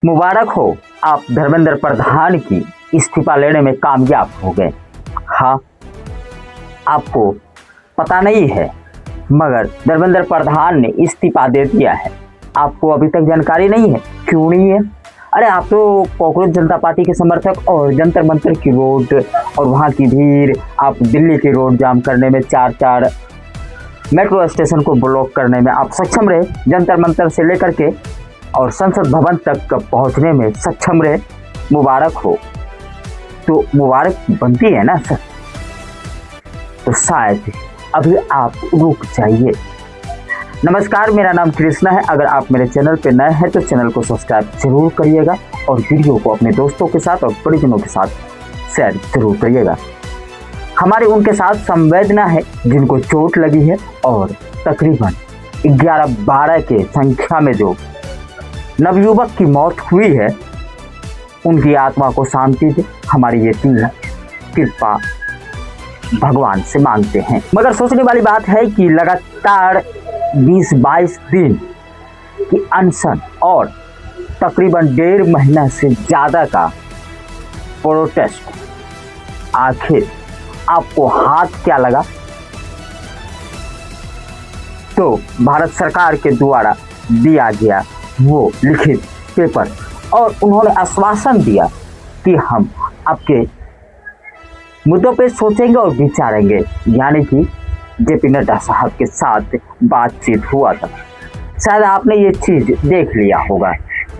मुबारक हो, आप धर्मेंद्र प्रधान की इस्तीफा लेने में कामयाब हो गए। हाँ, आपको पता नहीं है मगर धर्मेंद्र प्रधान ने इस्तीफा दे दिया है। आपको अभी तक जानकारी नहीं है? क्यों नहीं है? अरे आप तो कॉकरोच जनता पार्टी के समर्थक और जंतर मंतर की रोड और वहाँ की भीड़, आप दिल्ली की रोड जाम करने में, चार मेट्रो स्टेशन को ब्लॉक करने में आप सक्षम रहे, जंतर मंतर से लेकर के और संसद भवन तक पहुंचने में सक्षम रहे। मुबारक हो। तो मुबारक बनती है ना सर, तो शायद अभी आप रुक जाइए। नमस्कार, मेरा नाम कृष्णा है। अगर आप मेरे चैनल पे नए हैं तो चैनल को सब्सक्राइब जरूर करिएगा और वीडियो को अपने दोस्तों के साथ और परिजनों के साथ शेयर जरूर करिएगा। हमारी उनके साथ संवेदना है जिनको चोट लगी है और तकरीबन 11-12 के संख्या में जो नवयुवक की मौत हुई है, उनकी आत्मा को शांति दे, हमारी ये कृपा भगवान से मांगते हैं। मगर सोचने वाली बात है कि लगातार 20-22 दिन की अनशन और तकरीबन 1.5 महीना से ज़्यादा का प्रोटेस्ट, आखिर आपको हाथ क्या लगा? तो भारत सरकार के द्वारा दिया गया वो लिखित पेपर और उन्होंने आश्वासन दिया कि हम आपके मुद्दों पे सोचेंगे और विचारेंगे। यानी कि जेपी नड्डा साहब के साथ बातचीत हुआ था। शायद आपने ये चीज़ देख लिया होगा,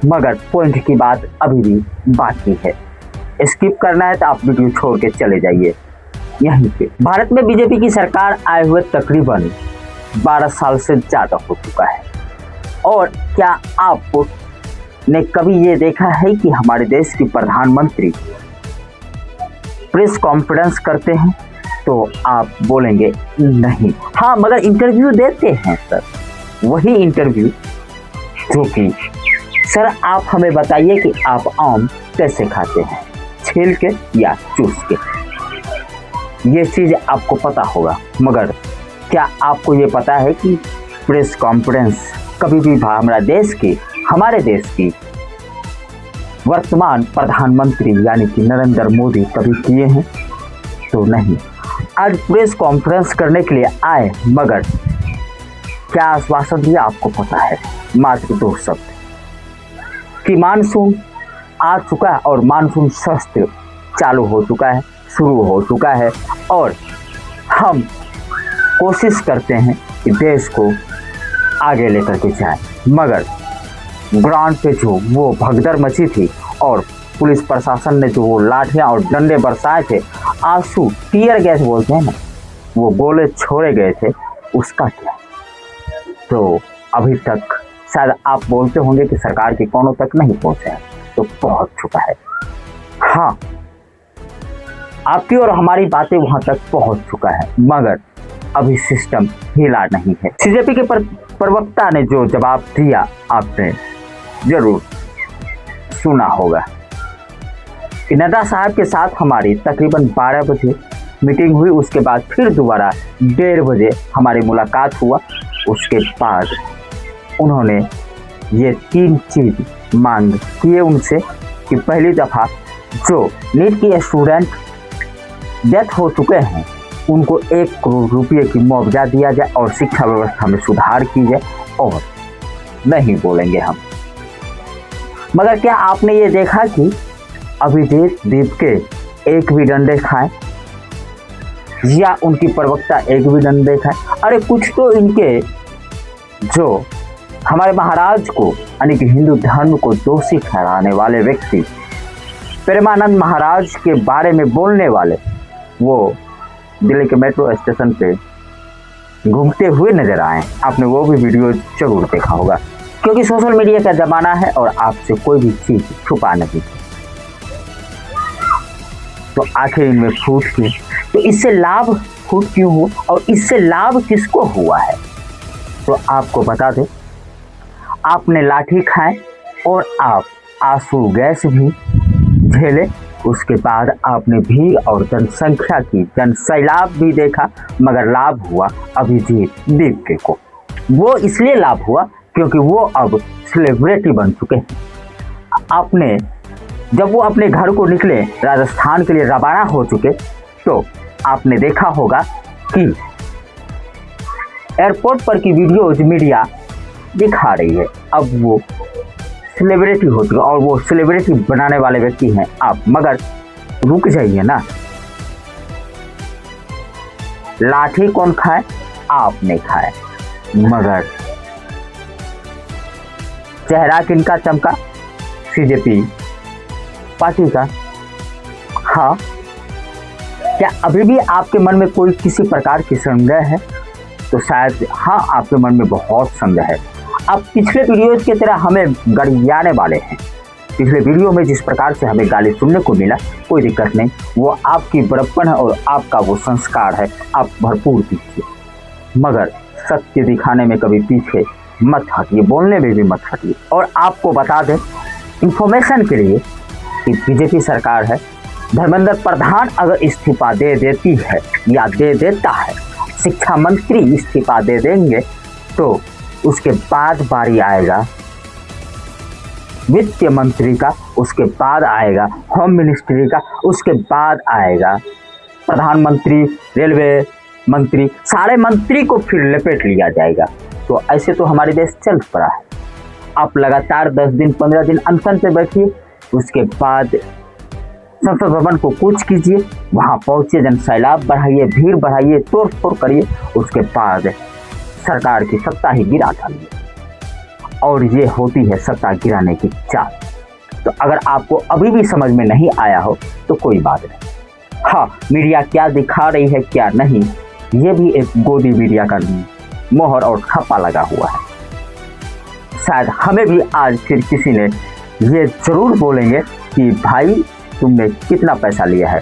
मगर पॉइंट की बात अभी भी बाकी है। स्किप करना है तो आप वीडियो छोड़ के चले जाइए। यहीं पे भारत में बीजेपी की सरकार आए हुए तकरीबन 12 साल से ज़्यादा हो चुका है। और क्या आपने कभी ये देखा है कि हमारे देश की प्रधानमंत्री प्रेस कॉन्फ्रेंस करते हैं? तो आप बोलेंगे नहीं। हाँ, मगर इंटरव्यू देते हैं सर। वही इंटरव्यू जो कि सर आप हमें बताइए कि आप आम कैसे खाते हैं, छील के या चूस के? ये चीज़ आपको पता होगा, मगर क्या आपको ये पता है कि प्रेस कॉन्फ्रेंस कभी भी हमारे देश की वर्तमान प्रधानमंत्री यानी कि नरेंद्र मोदी कभी किए हैं? तो नहीं। आज प्रेस कॉन्फ्रेंस करने के लिए आए, मगर क्या आश्वासन दिया आपको पता है? मात्र 2 शब्द कि मानसून आ चुका है और मानसून सत्र चालू हो चुका है, शुरू हो चुका है और हम कोशिश करते हैं कि देश को आगे लेकर के जाए। मगर ग्राउंड पे जो वो भगदड़ मची थी और पुलिस प्रशासन ने जो वो लाठियाँ और डंडे बरसाए थे, आंसू, टीयर गैस बोलते हैं ना, वो गोले छोड़े गए थे, उसका क्या? तो अभी तक शायद आप बोलते होंगे कि सरकार के कोनों तक नहीं पहुँचा है, तो पहुँच चुका है। हाँ, आपकी और हमारी बातें वहाँ तक पहुँच चुका है, मगर अभी सिस्टम हिला नहीं है। बीजेपी के प्रवक्ता ने जो जवाब दिया आपने जरूर सुना होगा कि नड्डा साहब के साथ हमारी तकरीबन 12 बजे मीटिंग हुई, उसके बाद फिर दोबारा 1:30 बजे हमारी मुलाकात हुआ। उसके बाद उन्होंने ये 3 चीज़ मांग किए उनसे कि पहली दफ़ा जो नीट की स्टूडेंट डेथ हो चुके हैं उनको 1 करोड़ रुपये की मुआवजा दिया जाए और शिक्षा व्यवस्था में सुधार की जाए। और नहीं बोलेंगे हम। मगर क्या आपने ये देखा कि अभिजीत दीप के एक भी डंडे खाएं या उनकी प्रवक्ता एक भी डंडे खाएं? अरे कुछ तो इनके जो हमारे महाराज को यानी कि हिंदू धर्म को दोषी ठहराने वाले व्यक्ति प्रेमानंद महाराज के बारे में बोलने वाले, वो दिल्ली के मेट्रो स्टेशन पे घूमते हुए नजर आए। आपने वो भी वीडियो जरूर देखा होगा, क्योंकि सोशल मीडिया का ज़माना है और आपसे कोई भी चीज़ छुपा नहीं। तो आखिर इनमें फूट क्यों? तो इससे लाभ फूट क्यों हो और इससे लाभ किसको हुआ है? तो आपको बता दें, आपने लाठी खाए और आप आंसू गैस भी झेले, उसके बाद आपने भीड़ और जनसंख्या की जनसैलाब भी देखा, मगर लाभ हुआ अभिजीत दीप को। वो इसलिए लाभ हुआ क्योंकि वो अब सेलिब्रिटी बन चुके हैं। आपने जब वो अपने घर को निकले राजस्थान के लिए रवाना हो चुके, तो आपने देखा होगा कि एयरपोर्ट पर की वीडियोज मीडिया दिखा रही है। अब वो सेलिब्रिटी हो चुका और वो सेलिब्रिटी बनाने वाले व्यक्ति हैं आप, मगर रुक जाइए ना। लाठी कौन खाए? आपने खाए, मगर चेहरा किनका चमका? बीजेपी पार्टी का। हाँ, क्या अभी भी आपके मन में कोई किसी प्रकार की संदेह है? तो शायद हाँ, आपके मन में बहुत संदेह है। अब पिछले वीडियोज की तरह हमें गरियाने वाले हैं। पिछले वीडियो में जिस प्रकार से हमें गाली सुनने को मिला, कोई दिक्कत नहीं, वो आपकी बड़प्पन है और आपका वो संस्कार है, आप भरपूर दीजिए, मगर सत्य दिखाने में कभी पीछे मत हटिए, बोलने में भी मत हटिए। और आपको बता दें इंफॉर्मेशन के लिए कि बीजेपी सरकार है, धर्मेंद्र प्रधान अगर इस्तीफा दे देती है या दे देता है, शिक्षा मंत्री इस्तीफा दे देंगे, तो उसके बाद बारी आएगा वित्त मंत्री का, उसके बाद आएगा होम मिनिस्ट्री का, उसके बाद आएगा प्रधानमंत्री, रेलवे मंत्री, सारे मंत्री को फिर लपेट लिया जाएगा। तो ऐसे तो हमारे देश चल पड़ा है। आप लगातार 10 दिन 15 दिन अनशन पे बैठिए, उसके बाद संसद भवन को कूच कीजिए, वहाँ पहुँचे, जन सैलाब बढ़ाइए, भीड़ बढ़ाइए, तोड़ फोड़ करिए, उसके बाद सरकार की सत्ता ही गिरा डालिए। और ये होती है सत्ता गिराने की चाल। तो अगर आपको अभी भी समझ में नहीं आया हो तो कोई बात नहीं। हाँ, मीडिया क्या दिखा रही है क्या नहीं, ये भी एक गोदी मीडिया का मोहर और ठप्पा लगा हुआ है। शायद हमें भी आज फिर किसी ने ये जरूर बोलेंगे कि भाई तुमने कितना पैसा लिया है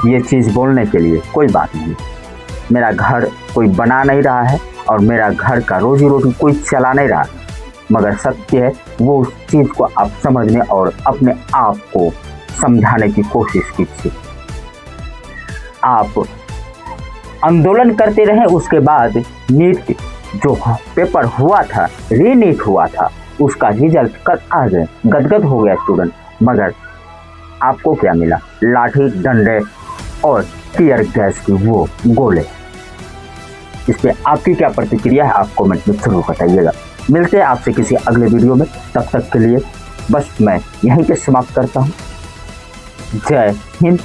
ये चीज़ बोलने के लिए। कोई बात नहीं, मेरा घर कोई बना नहीं रहा है और मेरा घर का रोजी रोटी कोई चला नहीं रहा, मगर सत्य है वो उस चीज़ को आप समझने और अपने आप को समझाने की कोशिश कीजिए। आप आंदोलन करते रहे, उसके बाद नीट जो पेपर हुआ था, रीनीट हुआ था, उसका रिजल्ट कल आ गए, गदगद हो गया स्टूडेंट, मगर आपको क्या मिला? लाठी डंडे और टीयर गैस की वो गोले। इस पे आपकी क्या प्रतिक्रिया है आप कमेंट में जरूर बताइएगा। मिलते हैं आपसे किसी अगले वीडियो में, तब तक के लिए बस मैं यहीं पे समाप्त करता हूँ। जय हिंद।